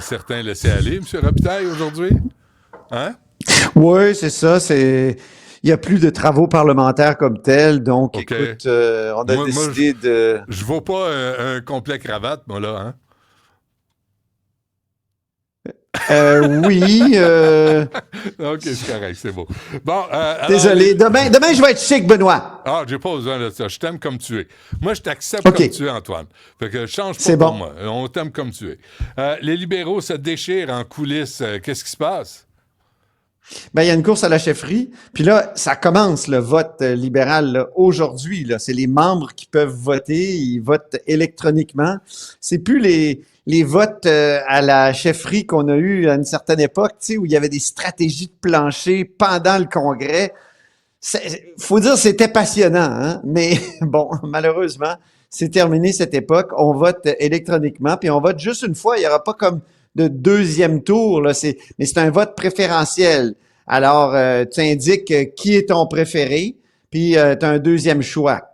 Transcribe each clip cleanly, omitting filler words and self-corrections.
Certains laissés aller, M. Robitaille, aujourd'hui? Hein? Oui, c'est ça. Il n'y a plus de travaux parlementaires comme tels. Donc, OK. écoute, on a Moi, décidé de. je vaux pas un complet cravate, moi, là, hein? Oui. OK, c'est correct, c'est beau. Bon, alors, Désolé. Demain, je vais être chic, Benoît. Ah, j'ai pas besoin de ça. Je t'aime comme tu es. Moi, je t'accepte OK. comme tu es, Antoine. Fait que change pas C'est pour bon. moi. On t'aime comme tu es. Les libéraux se déchirent en coulisses. Qu'est-ce qui se passe? Ben, il y a une course à la chefferie. Puis là, ça commence le vote libéral là, aujourd'hui. Là. C'est les membres qui peuvent voter. Ils votent électroniquement. C'est plus les votes à la chefferie qu'on a eu à une certaine époque, tu sais, où il y avait des stratégies de plancher pendant le congrès. Faut dire, c'était passionnant, hein? Mais bon, malheureusement, c'est terminé cette époque. On vote électroniquement, puis on vote juste une fois. Il n'y aura pas comme de deuxième tour, là. Mais c'est un vote préférentiel. Alors, tu indiques qui est ton préféré, puis tu as un deuxième choix.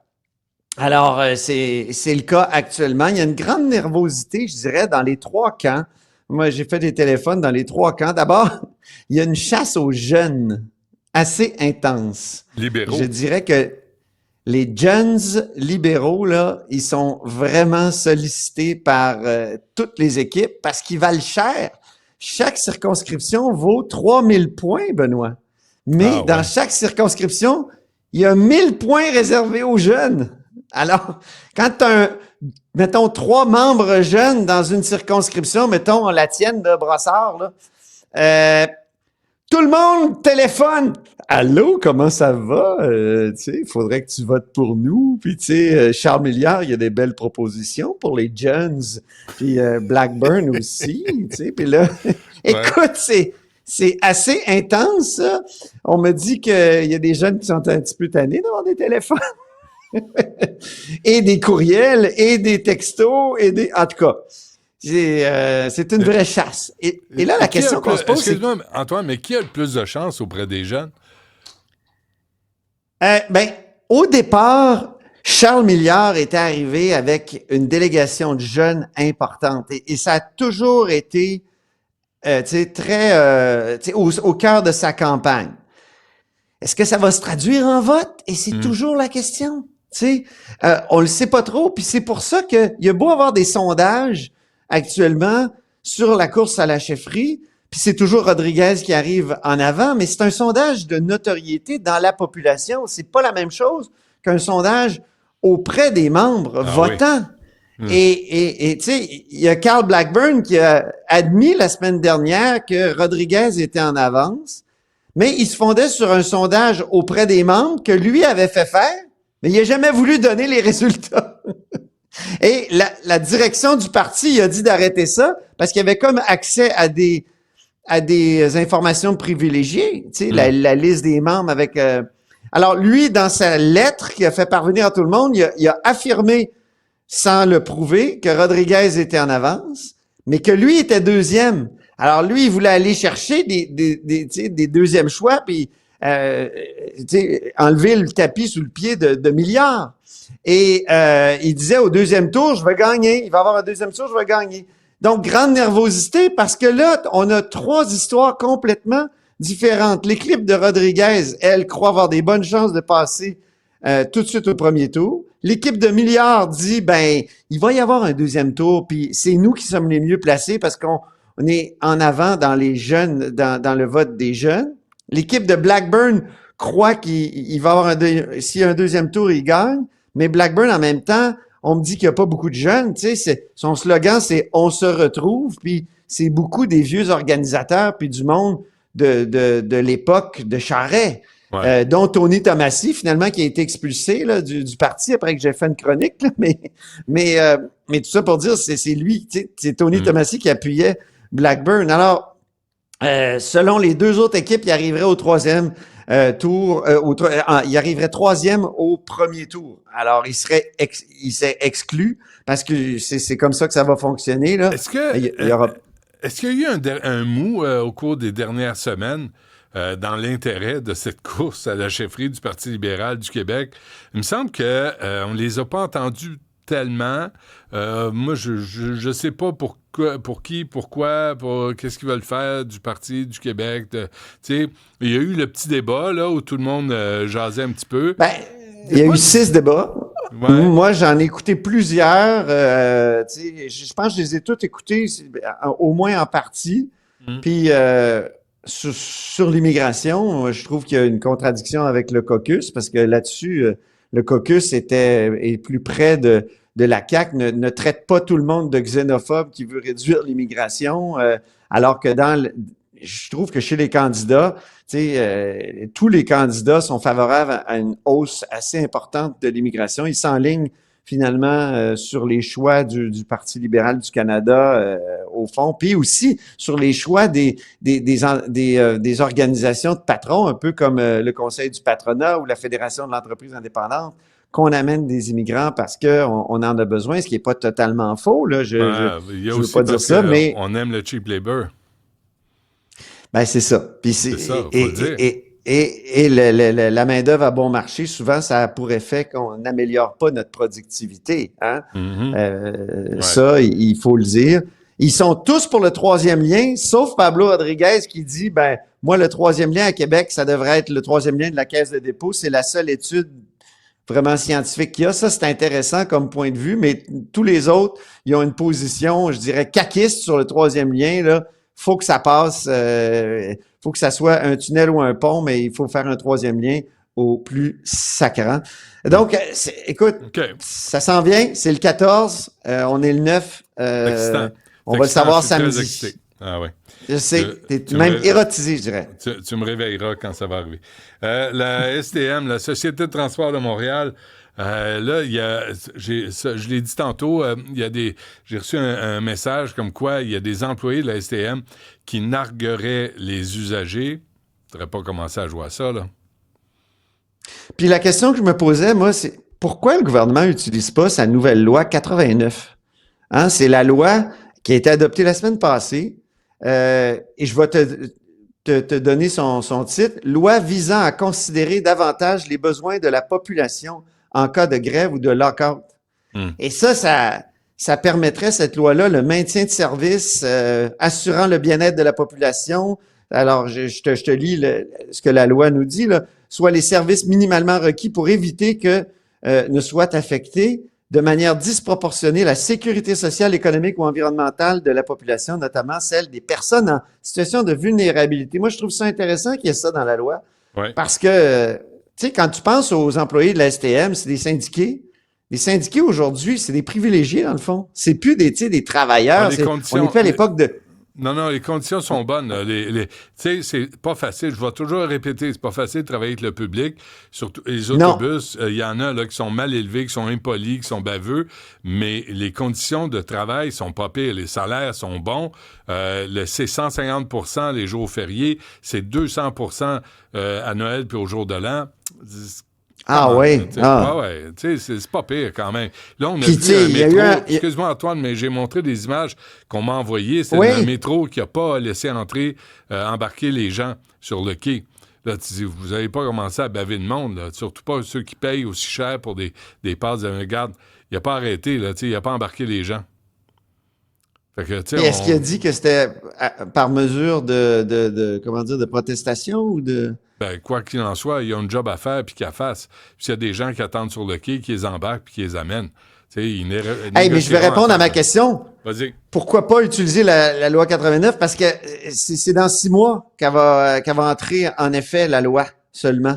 Alors, c'est le cas actuellement. Il y a une grande nervosité, je dirais, dans les trois camps. Moi, j'ai fait des téléphones dans les trois camps. D'abord, il y a une chasse aux jeunes assez intense. Je Libéraux. dirais que les jeunes libéraux, là, ils sont vraiment sollicités par toutes les équipes parce qu'ils valent cher. Chaque circonscription vaut 3000 points, Benoît. Mais Ah, dans ouais. chaque circonscription, il y a 1000 points réservés aux jeunes. Alors, quand tu as, mettons, 3 membres jeunes dans une circonscription, mettons la tienne de Brossard, là, tout le monde téléphone. Allô, comment ça va? Tu sais, il faudrait que tu votes pour nous. Puis, tu sais, Charles Milliard, il y a des belles propositions pour les jeunes. Puis Blackburn aussi, tu sais. Puis là, Ouais. écoute, c'est assez intense, ça. On me dit qu'il y a des jeunes qui sont un petit peu tannés d'avoir des téléphones. Et des courriels, et des textos, et des... En tout cas, c'est une vraie chasse. Et là, la Qui a le question qu'on plus... se pose, c'est... Excuse-moi, Antoine, mais qui a le plus de chance auprès des jeunes? Ben, au départ, Charles Milliard était arrivé avec une délégation de jeunes importante. Et ça a toujours été tu sais, très tu sais, au cœur de sa campagne. Est-ce que ça va se traduire en vote? Et c'est Hmm. toujours la question. Tu sais, on le sait pas trop. Puis c'est pour ça qu'il y a beau avoir des sondages actuellement sur la course à la chefferie, puis c'est toujours Rodriguez qui arrive en avant, mais c'est un sondage de notoriété dans la population. C'est pas la même chose qu'un sondage auprès des membres Ah oui. votants. Hmm. Et tu sais, il y a Carl Blackburn qui a admis la semaine dernière que Rodriguez était en avance, mais il se fondait sur un sondage auprès des membres que lui avait fait faire, mais il n'a jamais voulu donner les résultats. Et la direction du parti a dit d'arrêter ça parce qu'il y avait comme accès à des informations privilégiées, tu sais, la liste des membres avec... Alors lui, dans sa lettre qu'il a fait parvenir à tout le monde, il a affirmé, sans le prouver, que Rodriguez était en avance, mais que lui était deuxième. Alors lui, il voulait aller chercher des deuxièmes choix, puis enlever le tapis sous le pied de Milliards. Et il disait au deuxième tour, je vais gagner. Il va y avoir un deuxième tour, je vais gagner. Donc, grande nervosité parce que là, on a 3 histoires complètement différentes. L'équipe de Rodriguez, elle, croit avoir des bonnes chances de passer tout de suite au premier tour. L'équipe de Milliards dit, ben, il va y avoir un deuxième tour, puis c'est nous qui sommes les mieux placés parce qu'on est en avant dans les jeunes, dans le vote des jeunes. L'équipe de Blackburn croit qu'il va y avoir s'il y a un deuxième tour, il gagne. Mais Blackburn, en même temps, on me dit qu'il n'y a pas beaucoup de jeunes. Tu sais, son slogan, c'est « On se retrouve », puis c'est beaucoup des vieux organisateurs, puis du monde de l'époque de Charest, Ouais. dont Tony Tomassi, finalement, qui a été expulsé là, du parti après que j'ai fait une chronique. Là, mais tout ça pour dire, c'est lui, tu sais, c'est Tony Tomassi qui appuyait Blackburn. Alors, selon les 2 autres équipes, il arriverait au troisième tour. Il arriverait troisième au premier tour. Alors, il serait exclu parce que c'est comme ça que ça va fonctionner. Là. Est-ce que Il y aura... est-ce qu'il y a eu un mou au cours des dernières semaines dans l'intérêt de cette course à la chefferie du Parti libéral du Québec? Il me semble que on les a pas entendus tellement. Moi, je sais pas pour qui, pourquoi, qu'est-ce qu'ils veulent faire du Parti du Québec. Tu sais, il y a eu le petit débat, là, où tout le monde jasait un petit peu. Ben, il y a eu 6 débats. Ouais. Moi, j'en ai écouté plusieurs. Je pense que je les ai tous écoutés, au moins en partie. Puis, sur l'immigration, je trouve qu'il y a une contradiction avec le caucus, parce que là-dessus, le caucus est plus près de la CAQ, ne traite pas tout le monde de xénophobe qui veut réduire l'immigration, alors que je trouve que chez les candidats, tous les candidats sont favorables à une hausse assez importante de l'immigration. Ils s'enlignent finalement sur les choix du Parti libéral du Canada au fond, puis aussi sur les choix des organisations de patrons, un peu comme le Conseil du patronat ou la Fédération de l'entreprise indépendante, qu'on amène des immigrants parce qu'on en a besoin, ce qui n'est pas totalement faux. Là. Je il y a veux aussi pas dire ça, mais on aime le cheap labor. ben c'est ça. Puis C'est ça, faut le dire. Et la main-d'œuvre à bon marché, souvent, ça a pour effet qu'on n'améliore pas notre productivité. Hein? Ouais. Ça, il faut le dire. Ils sont tous pour le troisième lien, sauf Pablo Rodriguez qui dit, ben, moi, le troisième lien à Québec, ça devrait être le troisième lien de la Caisse de dépôt. C'est la seule étude vraiment scientifique qu'il y a. Ça, c'est intéressant comme point de vue, mais tous les autres, ils ont une position, je dirais, caquiste sur le troisième lien, là. Faut que ça passe, faut que ça soit un tunnel ou un pont, mais il faut faire un troisième lien au plus sacrant. Donc, écoute, ça s'en vient, c'est le 14, on est le 9, on va le savoir samedi. Ah ouais. Je sais, t'es même érotisé, je dirais. Tu me réveilleras quand ça va arriver. La STM, la Société de transport de Montréal, là, je l'ai dit tantôt, j'ai reçu un message comme quoi il y a des employés de la STM qui nargueraient les usagers. Tu n'aurais pas commencé à jouer à ça, là. Puis la question que je me posais, moi, c'est pourquoi le gouvernement n'utilise pas sa nouvelle loi 89? Hein, c'est la loi qui a été adoptée la semaine passée, et je vais te donner son titre. Loi visant à considérer davantage les besoins de la population en cas de grève ou de lock-out. Et ça permettrait, cette loi-là, le maintien de services, assurant le bien-être de la population. Alors, je te lis ce que la loi nous dit, là. Soit les services minimalement requis pour éviter que ne soit affectés de manière disproportionnée la sécurité sociale, économique ou environnementale de la population, notamment celle des personnes en situation de vulnérabilité. Moi, je trouve ça intéressant qu'il y ait ça dans la loi, parce que, tu sais, quand tu penses aux employés de la STM, c'est des syndiqués. Les syndiqués, aujourd'hui, c'est des privilégiés, dans le fond. C'est plus des travailleurs. On est plus à l'époque de... Non, les conditions sont bonnes. Tu sais, c'est pas facile. Je vais toujours répéter, c'est pas facile de travailler avec le public. Surtout les autobus, il y en a là qui sont mal élevés, qui sont impolis, qui sont baveux, mais les conditions de travail sont pas pires. Les salaires sont bons. C'est 150% les jours fériés, c'est 200% à Noël puis au jour de l'an. Ouais. C'est pas pire quand même. Là, on a puis, vu un métro. Excuse-moi, Antoine, mais j'ai montré des images qu'on m'a envoyées. C'est un métro qui n'a pas laissé embarquer les gens sur le quai. Là, tu dis, vous n'avez pas commencé à baver de monde, là. Surtout pas ceux qui payent aussi cher pour des passes de garde. Il n'a pas arrêté, là, il n'a pas embarqué les gens. Fait que, est-ce qu'il a dit que c'était par mesure de protestation ou de... Ben, quoi qu'il en soit, il y a un job à faire puis qu'il fasse. Puis il y a des gens qui attendent sur le quai, qui les embarquent puis qui les amènent. Mais je vais répondre à ma question. Vas-y. Pourquoi pas utiliser la loi 89? Parce que c'est dans 6 mois qu'elle va entrer en effet, la loi, seulement.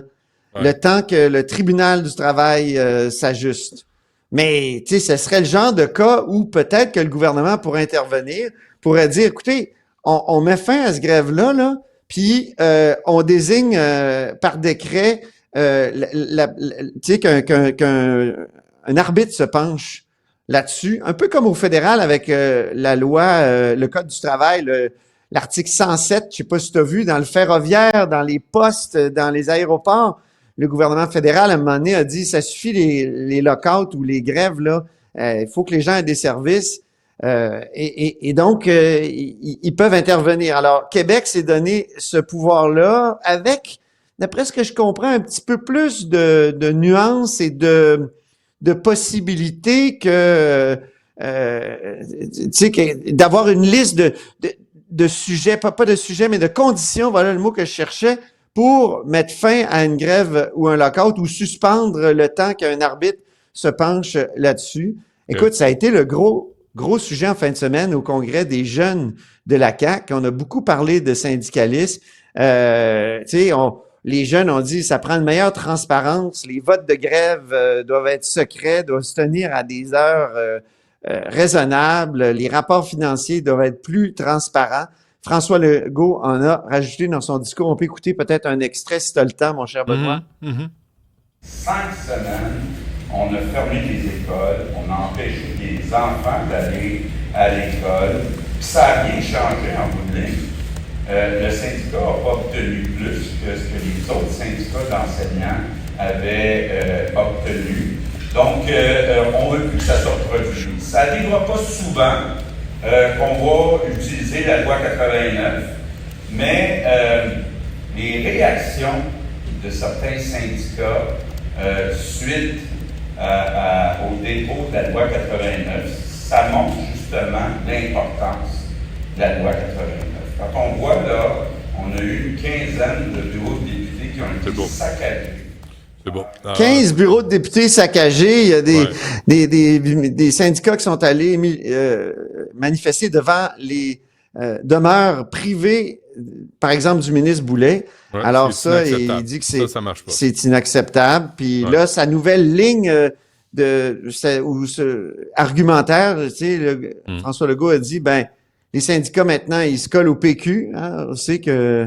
Ouais. Le temps que le tribunal du travail s'ajuste. Mais, tu sais, ce serait le genre de cas où peut-être que le gouvernement pourrait intervenir, pourrait dire, écoutez, on met fin à ce grève-là, là, puis on désigne par décret, tu sais, qu'un arbitre se penche là-dessus, un peu comme au fédéral avec la loi, le Code du travail, l'article 107, je sais pas si tu as vu, dans le ferroviaire, dans les postes, dans les aéroports, le gouvernement fédéral, à un moment donné, a dit, ça suffit les lock-outs ou les grèves, là, il faut que les gens aient des services. Et donc, ils peuvent intervenir. Alors, Québec s'est donné ce pouvoir-là avec, d'après ce que je comprends, un petit peu plus de nuances et de de possibilités que, tu sais, d'avoir une liste de sujets, pas de sujets, mais de conditions, voilà le mot que je cherchais, pour mettre fin à une grève ou un lockout ou suspendre le temps qu'un arbitre se penche là-dessus. Écoute, ça a été le gros sujet en fin de semaine au congrès des jeunes de la CAQ. On a beaucoup parlé de syndicalisme. Tu sais, les jeunes ont dit ça prend une meilleure transparence. Les votes de grève doivent être secrets, doivent se tenir à des heures raisonnables. Les rapports financiers doivent être plus transparents. François Legault en a rajouté dans son discours. On peut écouter peut-être un extrait si tu as le temps, mon cher Benoît. 5 semaines, on a fermé les écoles, on a empêché les enfants d'aller à l'école. Puis ça n'a rien changé en bout de ligne. Le syndicat n'a pas obtenu plus que ce que les autres syndicats d'enseignants avaient obtenu. Donc, on veut plus que ça soit reproduit. Ça n'arrivera pas souvent qu'on va utiliser la loi 89, mais les réactions de certains syndicats suite au dépôt de la loi 89, ça montre justement l'importance de la loi 89. Quand on voit là, on a eu une quinzaine de bureaux de députés qui ont été saccagés. C'est bon. 15 bureaux de députés saccagés. Il y a des syndicats qui sont allés manifester devant les demeures privées, par exemple, du ministre Boulet. Ouais, alors ça, il dit que c'est inacceptable. Puis là, sa nouvelle ligne argumentaire, tu sais, François Legault a dit, les syndicats maintenant, ils se collent au PQ. Hein? On sait que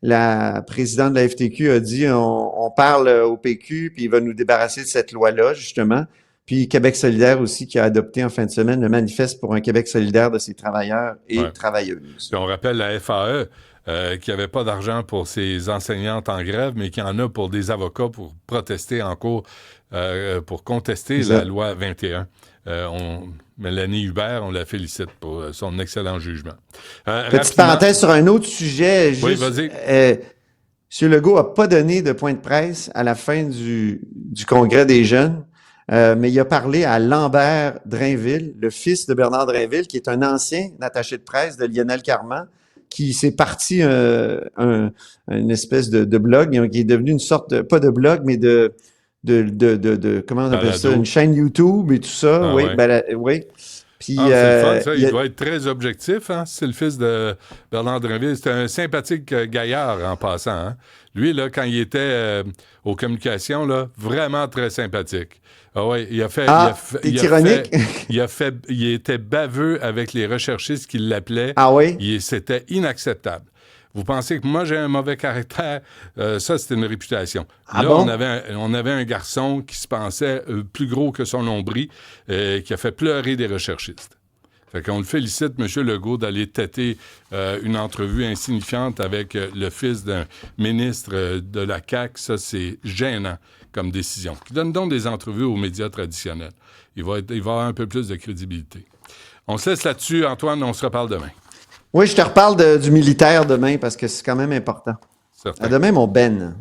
la présidente de la FTQ a dit on parle au PQ, puis il va nous débarrasser de cette loi-là, justement. Puis Québec solidaire aussi, qui a adopté en fin de semaine le manifeste pour un Québec solidaire de ses travailleurs et travailleuses. Puis on rappelle la FAE qui n'avait pas d'argent pour ses enseignantes en grève, mais qui en a pour des avocats pour protester en cours, pour contester la loi 21. Mélanie Hubert, on la félicite pour son excellent jugement. Petite parenthèse sur un autre sujet. Juste, oui, vas-y. M. Legault n'a pas donné de point de presse à la fin du congrès des jeunes, mais il a parlé à Lambert Drainville, le fils de Bernard Drainville, qui est un ancien attaché de presse de Lionel Carman, qui s'est parti une espèce de blog, qui est devenu une sorte pas de blog, mais de comment on appelle ça, une chaîne YouTube et tout ça. Oui. Puis, c'est le fun, ça. Il doit être très objectif. Hein? C'est le fils de Bernard Drainville. C'était un sympathique gaillard en passant. Hein? Lui, là, quand il était aux communications, là, vraiment très sympathique. Ah ouais, il était baveux avec les recherchistes qui l'appelaient. Ah oui? C'était inacceptable. Vous pensez que moi, j'ai un mauvais caractère? Ça, c'était une réputation. Ah là, bon? on avait un garçon qui se pensait plus gros que son nombril, qui a fait pleurer des recherchistes. Fait qu'on le félicite, M. Legault, d'aller têter une entrevue insignifiante avec le fils d'un ministre de la CAQ. Ça, c'est gênant comme décision. Qui donne donc des entrevues aux médias traditionnels. Il va avoir un peu plus de crédibilité. On se laisse là-dessus, Antoine, on se reparle demain. Oui, je te reparle du militaire demain parce que c'est quand même important. Certain. À demain, mon Ben.